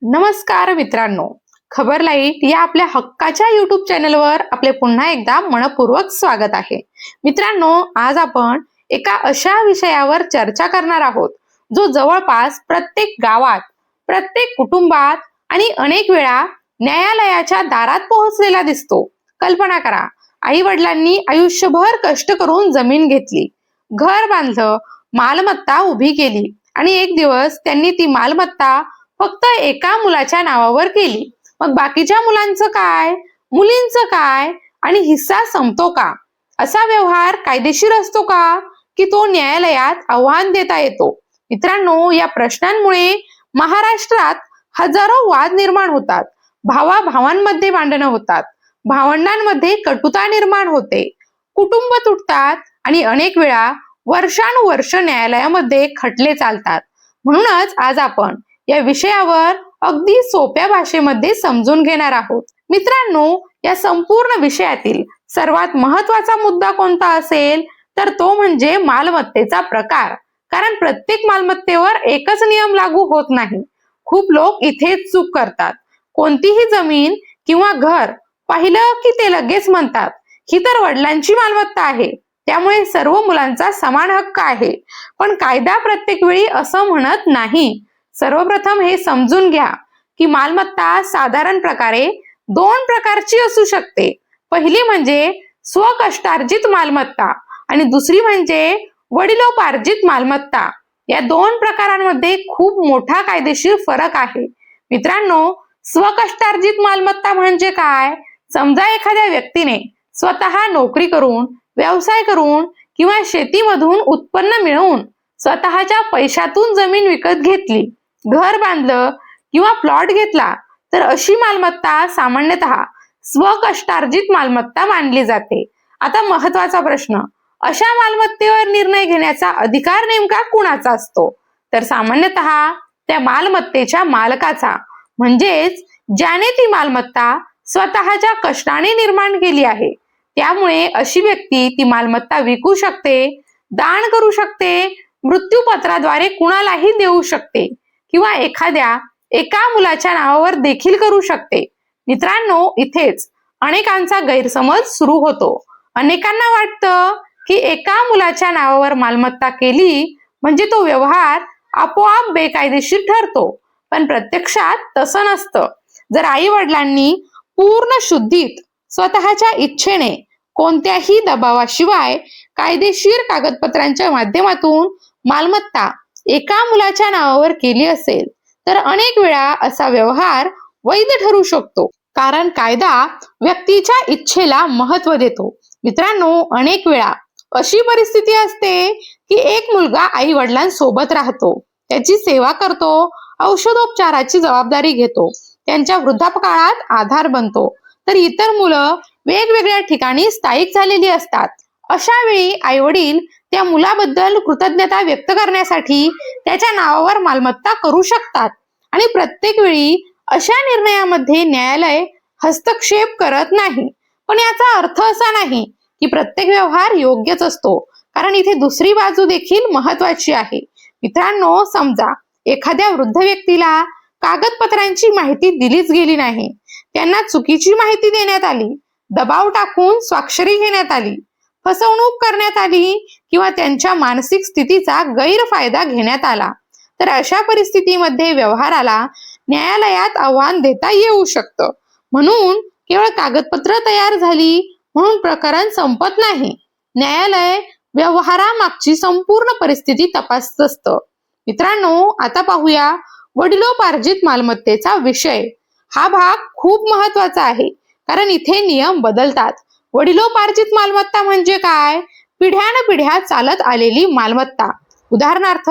नमस्कार मित्रांनो, खबर लाईट या आपल्या हक्काच्या युट्यूब चॅनलवर आपले पुन्हा एकदा मनपूर्वक स्वागत आहे. मित्रांनो, आज आपण एका अशा विषयावर चर्चा करणार आहोत जो जवळपास प्रत्येक गावात, प्रत्येक कुटुंबात आणि अनेक वेळा न्यायालयाच्या दारात पोहोचलेला दिसतो. कल्पना करा, आई वडिलांनी आयुष्यभर कष्ट करून जमीन घेतली, घर बांधलं, मालमत्ता उभी केली आणि एक दिवस त्यांनी ती मालमत्ता फक्त एका मुलाच्या नावावर केली. मग बाकीच्या मुलांचं काय, मुलींचं काय आणि हिस्सा संपतो का? असा व्यवहार कायदेशीर असतो का, की तो न्यायालयात आव्हान देता येतो? मित्रांनो, या प्रश्नांमुळे महाराष्ट्रात हजारो वाद निर्माण होतात, भावाभावांमध्ये भांडणं होतात, भावंडांमध्ये कटुता निर्माण होते, कुटुंब तुटतात आणि अनेक वेळा वर्षानुवर्ष न्यायालयामध्ये खटले चालतात. म्हणूनच आज आपण या विषयावर अगदी सोप्या भाषेमध्ये समजून घेणार आहोत. मित्रांनो, या संपूर्ण विषयातील सर्वात महत्वाचा मुद्दा कोणता असेल तर तो म्हणजे मालमत्तेचा प्रकार. कारण प्रत्येक मालमत्तेवर एकच नियम लागू होत नाही. खूप लोक इथेच चूक करतात. कोणतीही जमीन किंवा घर पाहिलं की ते लगेच म्हणतात, ही तर वडिलांची मालमत्ता आहे, त्यामुळे सर्व मुलांचा समान हक्क आहे. पण कायदा प्रत्येक वेळी असं म्हणत नाही. सर्वप्रथम हे समजून घ्या की मालमत्ता साधारण प्रकारे दोन प्रकारची असू शकते. पहिली म्हणजे स्वकष्टार्जित मालमत्ता आणि दुसरी म्हणजे वडिलोपार्जित मालमत्ता. या दोन प्रकारांमध्ये खूप मोठा कायदेशीर फरक आहे. मित्रांनो, स्वकष्टार्जित मालमत्ता म्हणजे काय? समजा एखाद्या व्यक्तीने स्वतः नोकरी करून, व्यवसाय करून किंवा शेतीमधून उत्पन्न मिळवून स्वतःच्या पैशातून जमीन विकत घेतली, घर बांधलं किंवा प्लॉट घेतला, तर अशी मालमत्ता सामान्यतः स्वकष्टार्जित मालमत्ता मानली जाते. आता महत्वाचा प्रश्न, अशा मालमत्तेवर निर्णय घेण्याचा अधिकार नेमका कुणाचा असतो? तर सामान्यतः त्या मालमत्तेच्या मालकाचा, म्हणजेच ज्याने ती मालमत्ता स्वतःच्या कष्टाने निर्माण केली आहे. त्यामुळे अशी व्यक्ती ती मालमत्ता विकू शकते, दान करू शकते, मृत्यूपत्राद्वारे कुणालाही देऊ शकते किंवा एका मुलाच्या नावावर देखील करू शकते. मित्रांनो, इथेच अनेकांचा गैरसमज सुरू होतो. अनेकांना वाटतं की एका मुलाच्या नावावर मालमत्ता केली म्हणजे तो व्यवहार आपोआप बेकायदेशीर ठरतो. पण प्रत्यक्षात तसं नसतं. जर आई वडिलांनी पूर्ण शुद्धीत स्वतःच्या इच्छेने कोणत्याही दबावाशिवाय कायदेशीर कागदपत्रांच्या माध्यमातून मालमत्ता एका मुलाच्या नावावर केली असेल तर अनेक वेळा असा व्यवहार वैध ठरू शकतो. कारण कायदा व्यक्तीच्या इच्छेला महत्व देतो. मित्रांनो, अनेक वेळा अशी परिस्थिती असते की एक मुलगा आई वडिलांसोबत राहतो, त्याची सेवा करतो, औषधोपचाराची जबाबदारी घेतो, त्यांच्या वृद्धापकाळात आधार बनतो, तर इतर मुलं वेगवेगळ्या ठिकाणी स्थायिक झालेली असतात. अशा वेळी आई वडील त्या मुलाबद्दल कृतज्ञता व्यक्त करण्यासाठी त्याच्या नावावर मालमत्ता करू शकतात. आणि प्रत्येक वेळी अशा निर्णयामध्ये न्यायालय हस्तक्षेप करत नाही. पण याचा अर्थ असा नाही की प्रत्येक व्यवहार योग्यच असतो, कारण इथे दुसरी बाजू देखील महत्वाची आहे. मित्रांनो, समजा एखाद्या वृद्ध व्यक्तीला कागदपत्रांची माहिती दिलीच गेली नाही, त्यांना चुकीची माहिती देण्यात आली, दबाव टाकून स्वाक्षरी घेण्यात आली, फसवणूक करण्यात आली किंवा त्यांच्या मानसिक स्थितीचा गैरफायदा घेण्यात आला, तर अशा परिस्थितीमध्ये व्यवहाराला न्यायालयात आव्हान देता येऊ शकतं. म्हणून केवळ कागदपत्र तयार झाली म्हणून प्रकरण संपत नाही. न्यायालय व्यवहारामागची संपूर्ण परिस्थिती तपासत असतं. मित्रांनो, आता पाहूया वडिलोपार्जित मालमत्तेचा विषय. हा भाग खूप महत्वाचा आहे, कारण इथे नियम बदलतात. वडिलोपार्जित मालमत्ता म्हणजे काय? पिढ्यानपिढ्या चालत आलेली मालमत्ता. उदाहरणार्थ,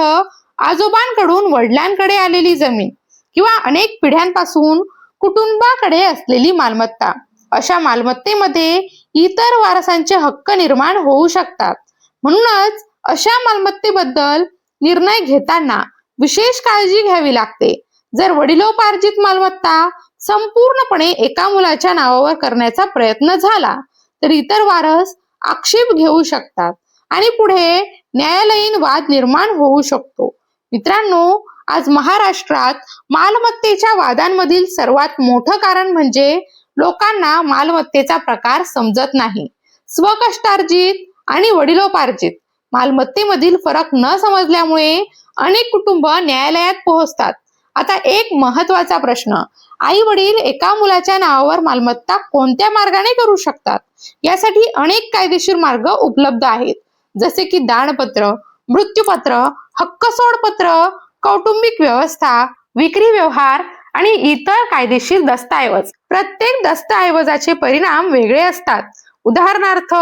आजोबांकडून वडिलांकडे आलेली जमीन किंवा अनेक पिढ्यांपासून कुटुंबाकडे असलेली मालमत्ता. अशा मालमत्तेमध्ये इतर वारसांचे हक्क निर्माण होऊ शकतात. म्हणूनच अशा मालमत्तेबद्दल निर्णय घेताना विशेष काळजी घ्यावी लागते. जर वडिलोपार्जित मालमत्ता संपूर्णपणे एका मुलाच्या नावावर करण्याचा प्रयत्न झाला तर इतर वारस आक्षेप घेऊ शकतात आणि पुढे न्यायालयीन वाद निर्माण होऊ शकतो. मित्रांनो, आज महाराष्ट्रात मालमत्तेच्या वादांमधील सर्वात मोठं कारण म्हणजे लोकांना मालमत्तेचा प्रकार समजत नाही. स्वकष्टार्जित आणि वडिलोपार्जित मालमत्तेमधील फरक न समजल्यामुळे अनेक कुटुंब न्यायालयात पोहोचतात. आता एक महत्वाचा प्रश्न, आई वडील एका मुलाच्या नावावर मालमत्ता कोणत्या मार्गाने करू शकतात? यासाठी अनेक कायदेशीर मार्ग उपलब्ध आहेत, जसे की दानपत्र, मृत्यूपत्र, हक्क सोडपत्र, कौटुंबिक व्यवस्था, विक्री व्यवहार आणि इतर कायदेशीर दस्तऐवज. प्रत्येक दस्तऐवजाचे परिणाम वेगळे असतात. उदाहरणार्थ,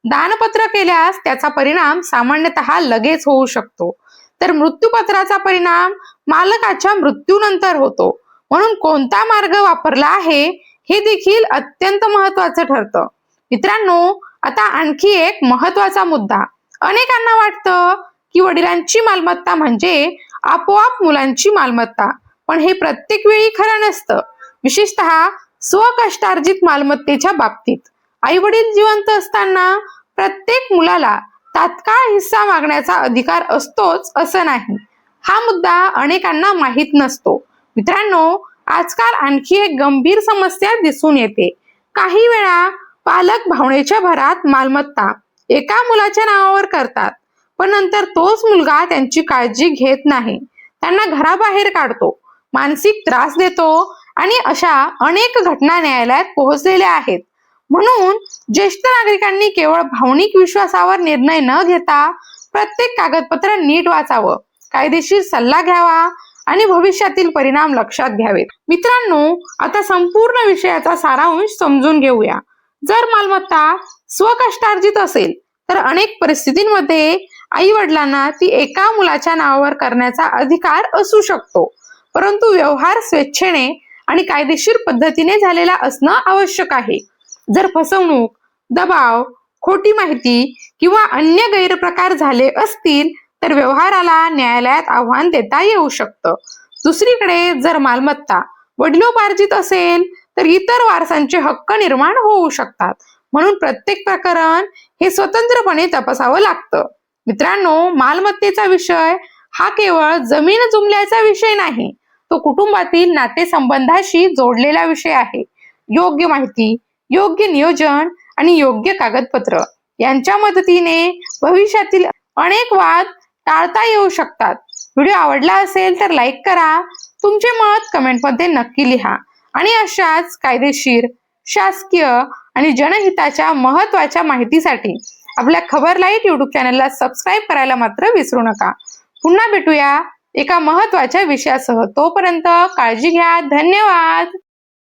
दानपत्र केल्यास त्याचा परिणाम सामान्यतः लगेच होऊ शकतो, तर मृत्यूपत्राचा परिणाम मालकाच्या मृत्यूनंतर होतो. म्हणून कोणता मार्ग वापरला आहे हे देखील अत्यंत महत्वाचं ठरतं. मित्रांनो, आता आणखी एक महत्वाचा मुद्दा. अनेकांना वाटतं की वडिलांची मालमत्ता म्हणजे आपोआप मुलांची मालमत्ता, पण हे प्रत्येक वेळी खरं नसतं. विशेषतः स्वकष्टार्जित मालमत्तेच्या बाबतीत आई वडील जिवंत असताना प्रत्येक मुलाला तात्काळ हिस्सा मागण्याचा अधिकार असतोच असं नाही. हा मुद्दा अनेकांना माहीत नसतो. मित्रांनो, आजकाल आणखी एक गंभीर समस्या दिसून येते. काही वेळा पालक भावनेच्या भरात मालमत्ता एका मुलाच्या नावावर करतात, पण नंतर तोच मुलगा त्यांची काळजी घेत नाही, त्यांना घराबाहेर काढतो, मानसिक त्रास देतो आणि अशा अनेक घटना न्यायालयात पोहोचलेल्या आहेत. म्हणून ज्येष्ठ नागरिकांनी केवळ भावनिक विश्वासावर निर्णय न घेता प्रत्येक कागदपत्र नीट वाचावं, कायदेशीर सल्ला घ्यावा आणि भविष्यातील परिणाम लक्षात घ्यावेत. मित्रांनो, आता संपूर्ण विषयाचा सारांश समजून घेऊया. जर मालमत्ता स्वकष्टार्जित असेल तर अनेक परिस्थितींमध्ये आई वडिलांना ती एका मुलाच्या नावावर करण्याचा अधिकार असू शकतो, परंतु व्यवहार स्वेच्छेने आणि कायदेशीर पद्धतीने झालेला असणं आवश्यक आहे. जर फसवणूक, दबाव, खोटी माहिती किंवा अन्य गैरप्रकार झाले असतील तर व्यवहाराला न्यायालयात आव्हान देता येऊ शकतं. दुसरीकडे जर मालमत्ता वडिलोपार्जित असेल तर इतर वारसांचे हक्क निर्माण होऊ शकतात. म्हणून प्रत्येक प्रकरण हे स्वतंत्रपणे तपासावं लागतं. मित्रांनो, मालमत्तेचा विषय हा केवळ जमीन जुमल्याचा विषय नाही, तो कुटुंबातील नातेसंबंधाशी जोडलेला विषय आहे. योग्य माहिती, योग्य नियोजन आणि योग्य कागदपत्र यांच्या मदतीने भविष्यातील अनेक वाद टाळता येऊ शकतात. व्हिडिओ आवडला असेल तर लाईक करा, तुमचे मत कमेंटमध्ये नक्की लिहा आणि अशाच कायदेशीर, शासकीय आणि जनहिताच्या महत्त्वाच्या माहितीसाठी आपल्या खबर लाईट YouTube चॅनलला सबस्क्राईब करायला मात्र विसरू नका. पुन्हा भेटूया एका महत्त्वाच्या विषयासह. तोपर्यंत काळजी घ्या. धन्यवाद.